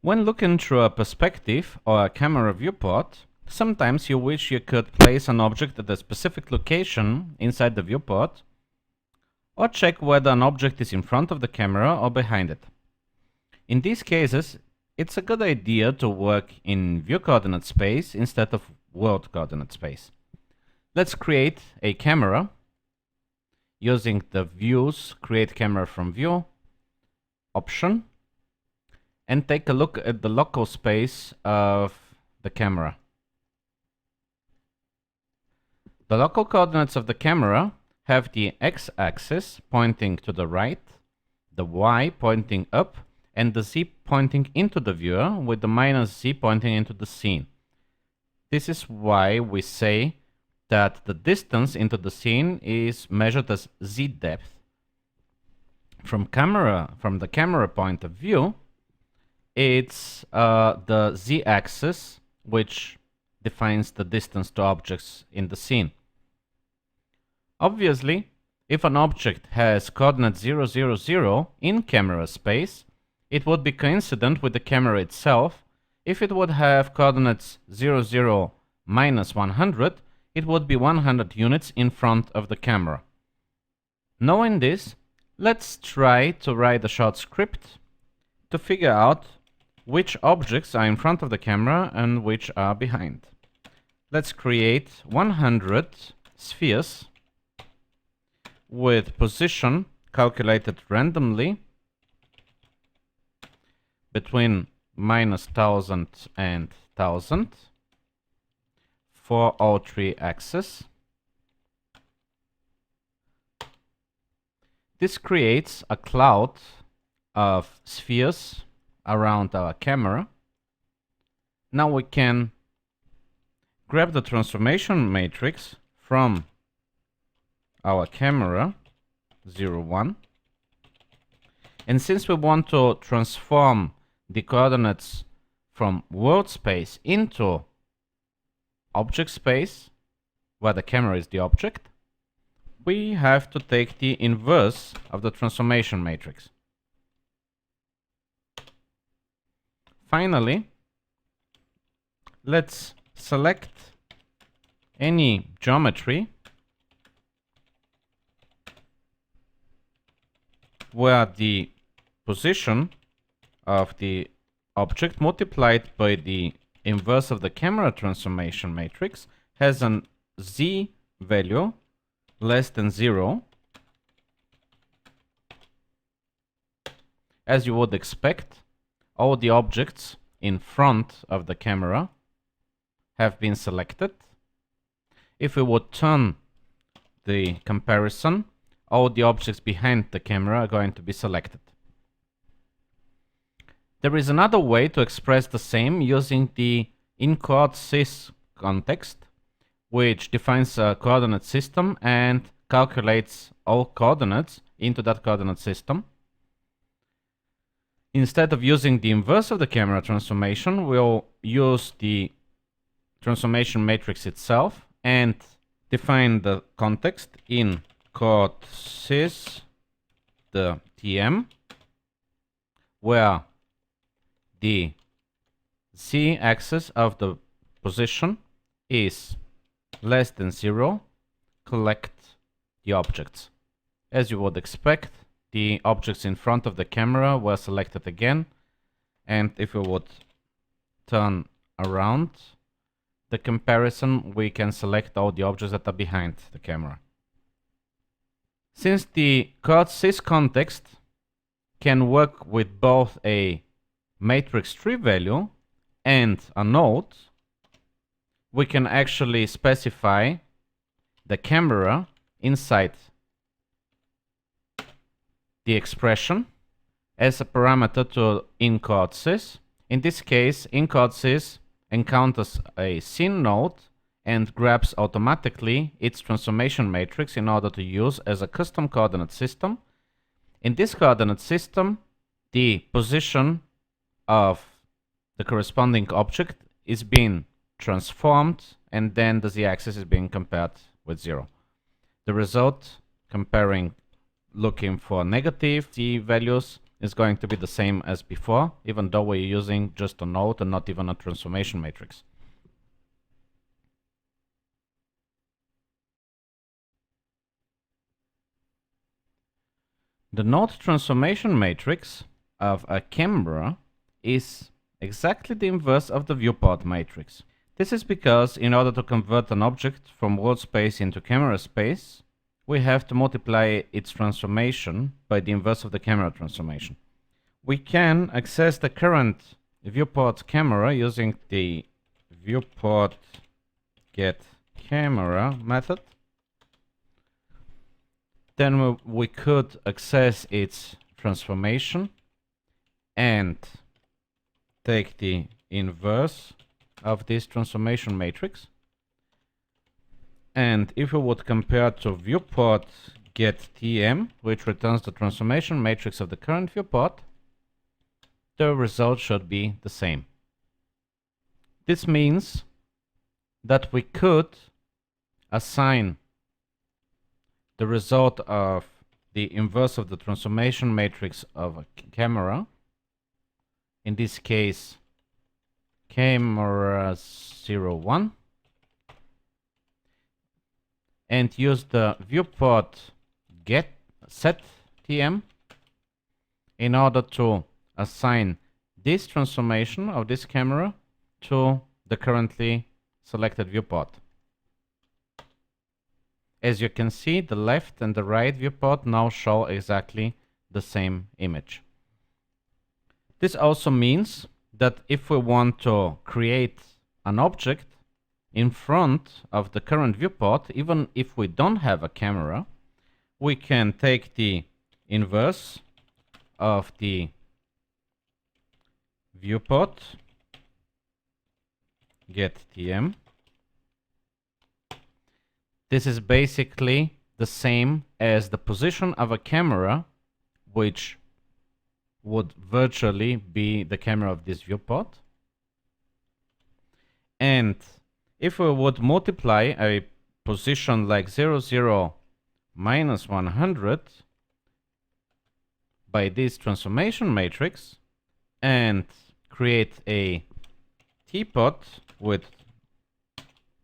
When looking through a perspective or a camera viewport, sometimes you wish you could place an object at a specific location inside the viewport, or check whether an object is in front of the camera or behind it. In these cases, it's a good idea to work in view coordinate space instead of world coordinate space. Let's create a camera using the Views Create Camera from View option and take a look at the local space of the camera. The local coordinates of the camera have the x-axis pointing to the right, the y pointing up, and the z pointing into the viewer with the -z pointing into the scene. This is why we say that the distance into the scene is measured as z depth. From the camera point of view, it's the z-axis which defines the distance to objects in the scene. Obviously, if an object has coordinate 0, 0, 0 in camera space, it would be coincident with the camera itself. If it would have coordinates 0, 0, -100, it would be 100 units in front of the camera. Knowing this, let's try to write a short script to figure out which objects are in front of the camera and which are behind. Let's create 100 spheres with position calculated randomly between -1000 and 1000 for all three axes. This creates a cloud of spheres around our camera. Now we can grab the transformation matrix from our camera 0, 1, and since we want to transform the coordinates from world space into object space, where the camera is the object, we have to take the inverse of the transformation matrix. Finally, let's select any geometry where the position of the object multiplied by the inverse of the camera transformation matrix has an z value less than 0. As you would expect, all the objects in front of the camera have been selected. If we would turn the comparison, all the objects behind the camera are going to be selected. There is another way to express the same using the Inkoop sys context, which defines a coordinate system and calculates all coordinates into that coordinate system. Instead of using the inverse of the camera transformation, we'll use the transformation matrix itself and define the context in Inkoop sys the TM, where the z-axis of the position is less than 0, collect the objects. As you would expect, the objects in front of the camera were selected again, and if we would turn around the comparison, we can select all the objects that are behind the camera. Since the Inkoop sys context can work with both a matrix tree value and a node, we can actually specify the camera inside the expression as a parameter to Inkoop sys. In this case, Inkoop sys encounters a scene node and grabs automatically its transformation matrix in order to use as a custom coordinate system. In this coordinate system, the position of the corresponding object is being transformed, and then the z-axis is being compared with 0. The result, comparing looking for negative z values, is going to be the same as before, even though we're using just a node and not even a transformation matrix. The node transformation matrix of a camera is exactly the inverse of the viewport matrix. This is because in order to convert an object from world space into camera space, we have to multiply its transformation by the inverse of the camera transformation. We can access the current viewport camera using the viewport get camera method. Then we could access its transformation and take the inverse of this transformation matrix. And if we would compare to viewport get TM, which returns the transformation matrix of the current viewport, the result should be the same. This means that we could assign the result of the inverse of the transformation matrix of a camera, in this case camera 01, and use the viewport get set TM in order to assign this transformation of this camera to the currently selected viewport. As you can see, the left and the right viewport now show exactly the same image. This also means that if we want to create an object in front of the current viewport, even if we don't have a camera, we can take the inverse of the viewport get TM. This is basically the same as the position of a camera, which would virtually be the camera of this viewport. And if we would multiply a position like 00 minus 100 by this transformation matrix and create a teapot with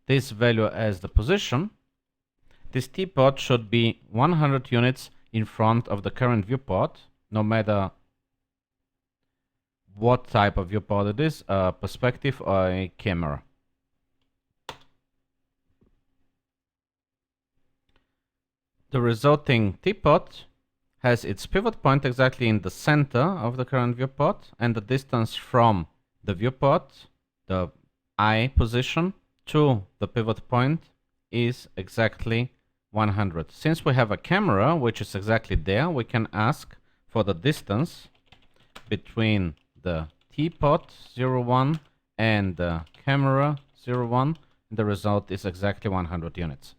this value as the position, this teapot should be 100 units in front of the current viewport, no matter what type of viewport it is, a perspective or a camera. The resulting teapot has its pivot point exactly in the center of the current viewport, and the distance from the viewport, the I position, to the pivot point is exactly 100. Since we have a camera which is exactly there, we can ask for the distance between the teapot 01 and the camera 01. The result is exactly 100 units.